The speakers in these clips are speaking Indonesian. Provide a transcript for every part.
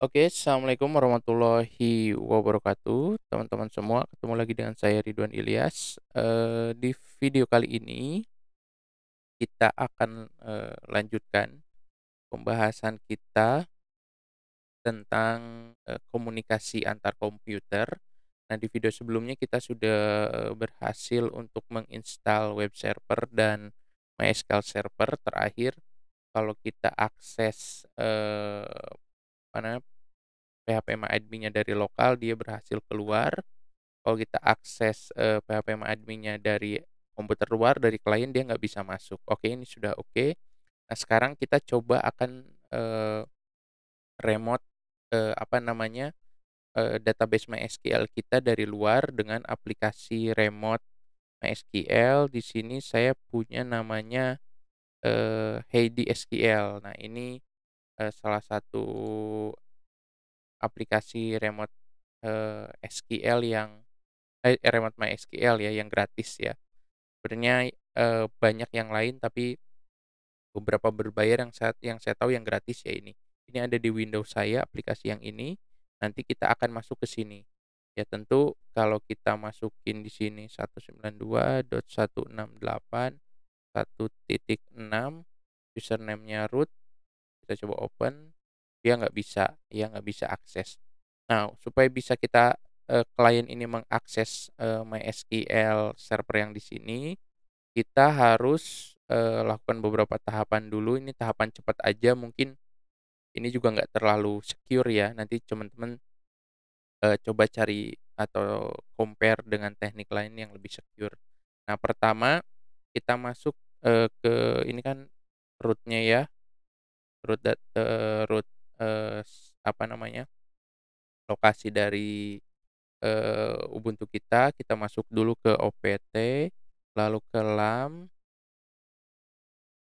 Oke, assalamualaikum warahmatullahi wabarakatuh, teman-teman semua. Ketemu lagi dengan saya Ridwan Ilyas. Di video kali ini kita akan lanjutkan pembahasan kita tentang komunikasi antar komputer. Nah, di video sebelumnya kita sudah berhasil untuk menginstal web server dan MySQL server. Terakhir, kalau kita akses mana PHP-MyAdmin-nya dari lokal, dia berhasil keluar. Kalau kita akses PHP-MyAdmin-nya dari komputer luar, dari klien, dia nggak bisa masuk. Oke, ini sudah oke. Nah, sekarang kita coba akan remote, apa namanya, database MySQL kita dari luar dengan aplikasi remote MySQL. Di sini saya punya namanya, Heidi SQL. Nah, ini, salah satu aplikasi remote, SQL yang remote MySQL ya, yang gratis ya. Sebenarnya, banyak yang lain, tapi beberapa berbayar yang saya tahu yang gratis ya ini. Ini ada di Windows saya aplikasi yang ini, nanti kita akan masuk ke sini. Ya tentu kalau kita masukin di sini 192.168.1.6, username-nya root, kita coba open, dia nggak bisa akses. Nah, supaya bisa kita, klien ini mengakses, MySQL server yang di sini, kita harus, lakukan beberapa tahapan dulu. Ini tahapan cepat aja, mungkin ini juga nggak terlalu secure ya, nanti teman-teman, coba cari atau compare dengan teknik lain yang lebih secure. Nah, pertama kita masuk, ke ini kan root-nya ya, root, apa namanya, lokasi dari Ubuntu kita masuk dulu ke opt, lalu ke lam,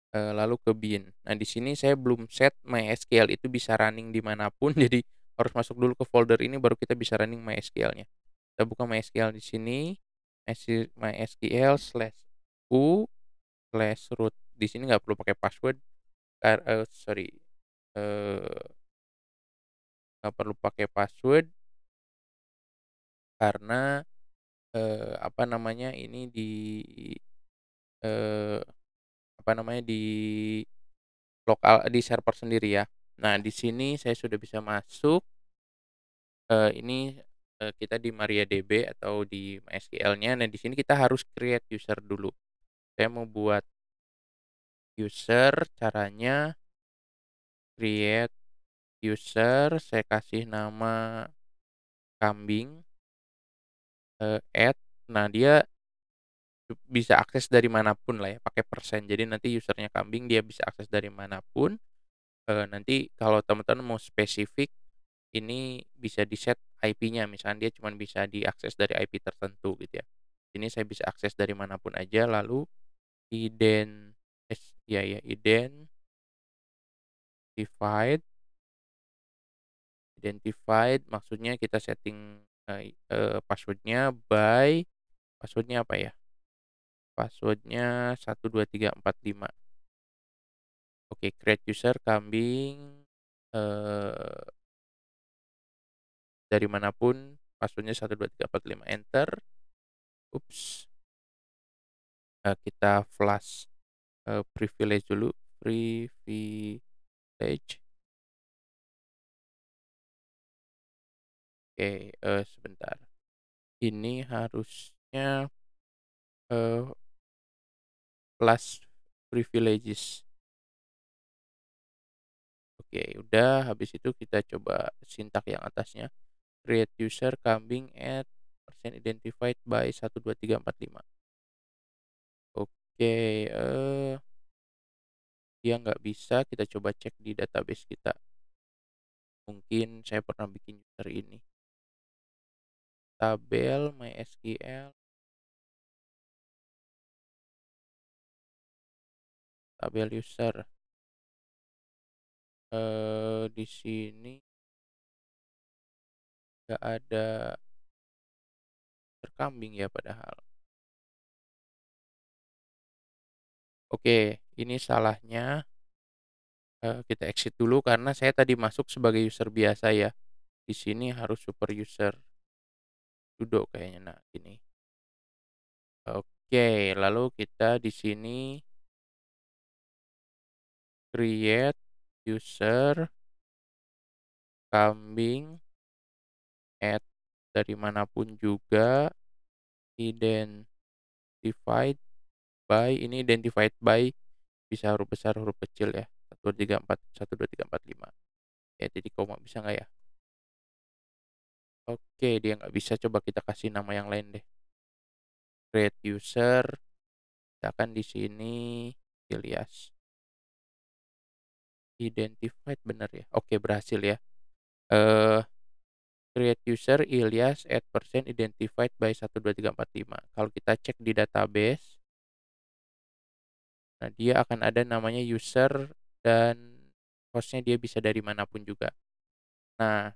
lalu ke bin. Nah, di sini saya belum set MySQL itu bisa running di mana pun, jadi harus masuk dulu ke folder ini baru kita bisa running MySQL-nya. Kita buka MySQL di sini, MySQL/u/root. Di sini nggak perlu pakai password, sorry, eee, nggak perlu pakai password karena, apa namanya, ini eee apa namanya, di server sendiri ya. Nah, di sini saya sudah bisa masuk, ini, kita di MariaDB atau di MySQL-nya. Nah, di sini kita harus create user dulu. Saya mau buat user, caranya create user, saya kasih nama kambing, add. Nah, dia bisa akses dari manapun lah ya, pakai persen. Jadi nanti usernya kambing, dia bisa akses dari manapun. Nanti kalau teman-teman mau spesifik, ini bisa di-set IP-nya, misalnya dia cuman bisa diakses dari IP tertentu gitu ya. Ini saya bisa akses dari manapun aja, lalu iden ya ya, identified maksudnya kita setting, password-nya by password-nya apa ya, password-nya 12345. Oke, create user kambing, eee, dari manapun password-nya 12345, enter. Ups, kita flash, privilege dulu, privilege. Oke, sebentar. Ini harusnya, eee, flash privileges. Oke, udah, habis itu kita coba sintak yang atasnya, create user kambing at persen identified by 12345. Oke, dia nggak bisa, kita coba cek di database kita. Mungkin saya pernah bikin user ini. Tabel MySQL, tabel user. Di sini nggak ada user kambing ya padahal. Oke, ini salahnya Kita exit dulu karena saya tadi masuk sebagai user biasa ya. Di sini harus super user sudo kayaknya. Nah, ini. Oke, lalu kita di sini create user kambing add dari manapun juga identified by ini identified by bisa huruf besar, huruf kecil ya. 1, 2, 3, 4, 1, 2, 3, 4, 5. Ya, titik koma bisa nggak ya? Oke, dia nggak bisa, coba kita kasih nama yang lain deh. Create user, misalkan di sini Ilyas. Identified bener ya? Oke, berhasil ya. Eh create user Ilyas at percent identified by 1, 2, 3, 4, 5. Kalau kita cek di database, nah dia akan ada namanya user dan hostnya dia bisa dari manapun juga. Nah,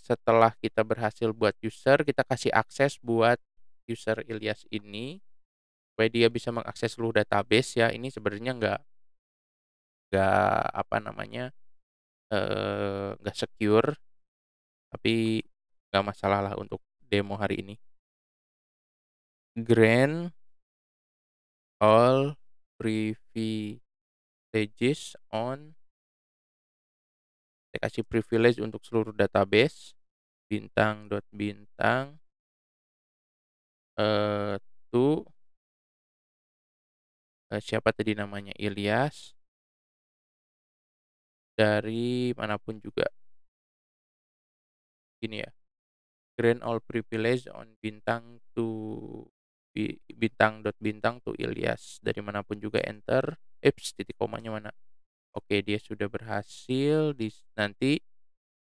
setelah kita berhasil buat user, kita kasih akses buat user Ilyas ini, supaya dia bisa mengakses seluruh database ya. Ini sebenarnya nggak apa namanya, nggak secure, tapi nggak masalah lah untuk demo hari ini. Grant all privileges on, saya kasih privilege untuk seluruh database, bintang dot bintang, to, siapa tadi namanya, Ilyas, dari manapun juga. Gini ya, grant all privilege on bintang to bintang dot bintang to Ilyas, dari manapun juga, enter. Titik komanya mana? Oke, dia sudah berhasil. Nanti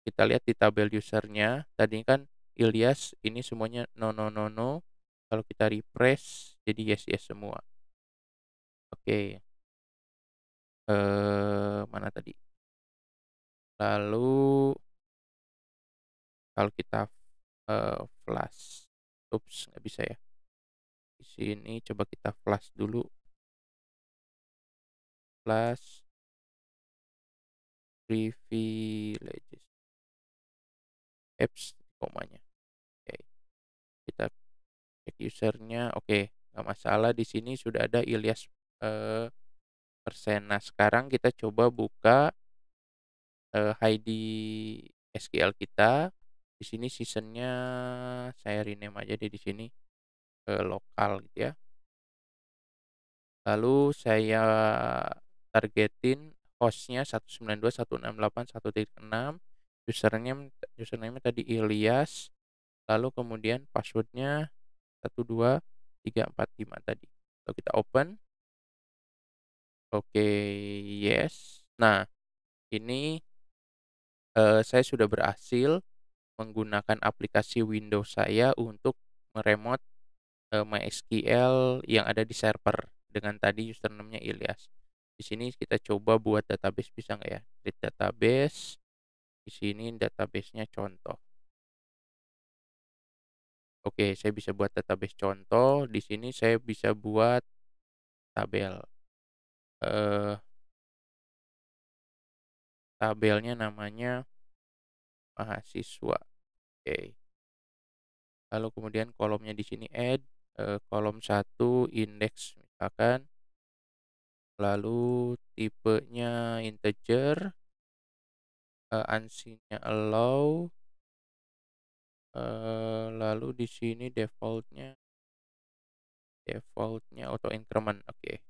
kita lihat di tabel usernya. Tadi kan Ilyas ini semuanya no no no no. Kalau kita refresh jadi yes yes semua. Oke. Mana tadi? Lalu kalau kita flash, nggak bisa ya. Di sini coba kita flash dulu. Flash privileges apps komanya. Oke, kita cek usernya. Oke, nggak masalah. Di sini sudah ada Ilyas persen. Nah, sekarang kita coba buka ID SQL kita. Di sini seasonnya saya rename aja deh di sini lokal gitu ya. Lalu saya targetin hostnya 192.168.1.6, username tadi Ilyas, lalu kemudian passwordnya 12345 tadi. Lalu kita open. Oke, yes. Nah, ini saya sudah berhasil menggunakan aplikasi Windows saya untuk meremote MySQL yang ada di server dengan tadi username-nya Ilyas. Di sini kita coba buat database, bisa nggak ya? Create database. Di sini database-nya contoh. Oke, saya bisa buat database contoh. Di sini saya bisa buat tabel. Eh, tabelnya namanya mahasiswa. Oke. Lalu kemudian kolomnya di sini add kolom 1 indeks misalkan. Lalu tipenya integer, ANSI-nya allow, lalu di sini defaultnya auto increment. Oke.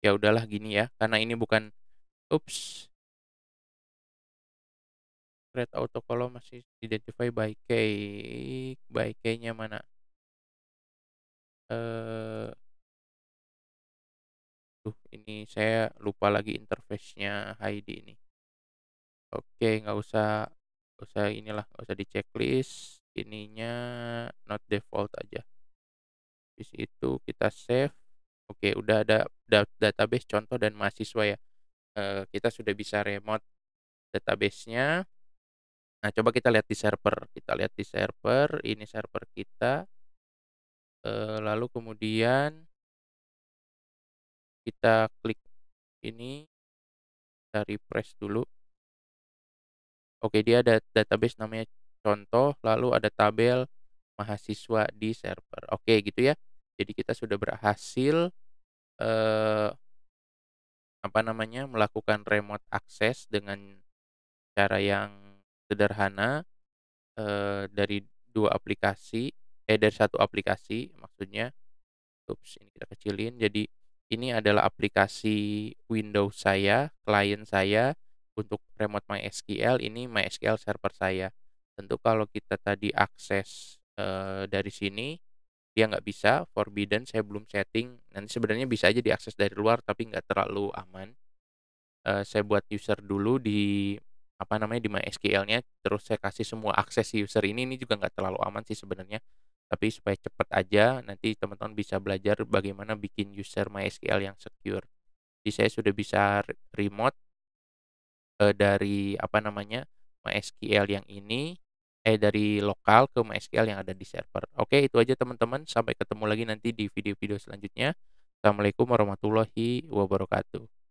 Ya udahlah gini ya, karena ini bukan, ups, create auto column masih identify by key-nya mana? Eh, ini saya lupa lagi interface-nya ID ini. Oke, nggak usah inilah, nggak usah di checklist. Ininya not default aja. Di situ kita save. Oke, udah ada database contoh dan mahasiswa ya. Kita sudah bisa remote database-nya. Nah, coba kita lihat di server. Kita lihat di server, ini server kita. Lalu kemudian kita klik ini. kita refresh dulu. Oke, dia ada database namanya contoh, lalu ada tabel mahasiswa di server. Oke, gitu ya. Jadi kita sudah berhasil, eee, apa namanya, melakukan remote access dengan cara yang sederhana, dari 2 aplikasi dari satu aplikasi maksudnya. Ini kita kecilin. Jadi ini adalah aplikasi Windows saya, klien saya, untuk remote MySQL, ini MySQL server saya. Tentu kalau kita tadi akses, dari sini, dia nggak bisa, forbidden, saya belum setting. Nanti sebenarnya bisa aja diakses dari luar, tapi nggak terlalu aman. Saya buat user dulu di, apa namanya, di MySQL-nya, terus saya kasih semua akses si user ini juga nggak terlalu aman sih sebenarnya. Tapi supaya cepet aja, nanti teman-teman bisa belajar bagaimana bikin user MySQL yang secure. Jadi saya sudah bisa remote, dari, apa namanya, MySQL yang ini dari lokal ke MySQL yang ada di server. Oke, itu aja teman-teman, sampai ketemu lagi nanti di video-video selanjutnya. Assalamualaikum warahmatullahi wabarakatuh.